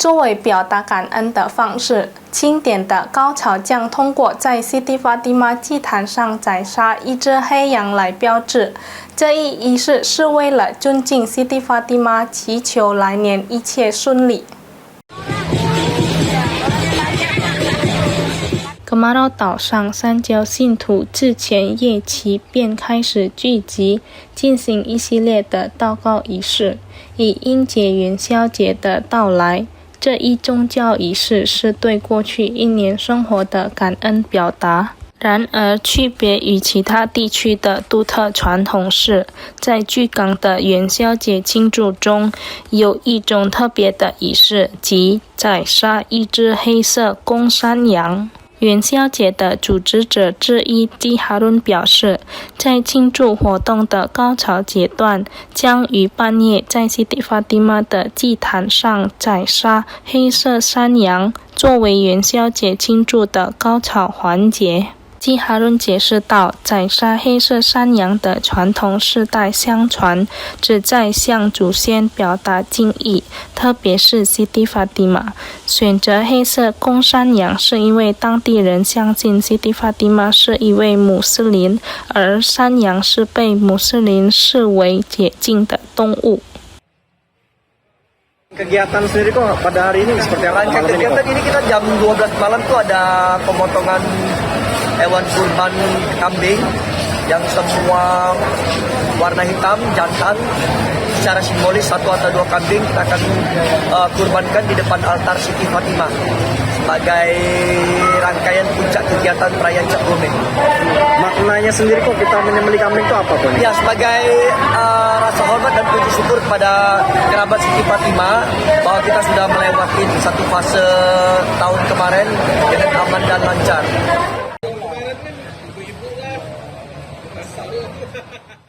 作为表达感恩的方式，庆典的高潮将通过在 Siti Fatimah 祭坛上宰杀一只黑羊来标志。这一仪式是为了尊敬 Siti Fatimah， 祈求来年一切顺利。格马罗岛上三教信徒之前夜期便开始聚集，进行一系列的祷告仪式，以迎接元宵节的到来。这一宗教仪式是对过去一年生活的感恩表达。然而，区别于其他地区的独特传统是，在巨港的元宵节庆祝中，有一种特别的仪式，即宰杀一只黑色公山羊。元宵节的组织者之一基哈伦表示，在庆祝活动的高潮阶段，将于半夜在西蒂法蒂玛的祭坛上宰杀黑色山羊，作为元宵节庆祝的高潮环节。基哈伦解释道，宰杀黑色山羊的传统世代相传，旨在向祖先表达敬意，特别是西蒂法蒂玛。选择黑色公山羊是因为当地人相信西蒂法蒂玛是一位穆斯林，而山羊是被穆斯林视为洁净的动物。Kegiatan sendiri kok pada hari ini seperti apa? Kegiatan ini kita jam 12 malam tuh ada pemotongan hewan kurban kambing yang semua warna hitam, jantan. Secara simbolis satu atau dua kambing kita akan kurbankan di depan altar Siti Fatimah sebagai rangkaian puncak kegiatan perayaan Cap Gome. Maknanya sendiri kok kita menyembelih kambing itu apa, Pak? Ya, sebagai rasa hormat dan puji syukur kepada kerabat Siti Fatimah bahwa kita sudah melewati satu fase tahun kemarin dengan aman dan lancar.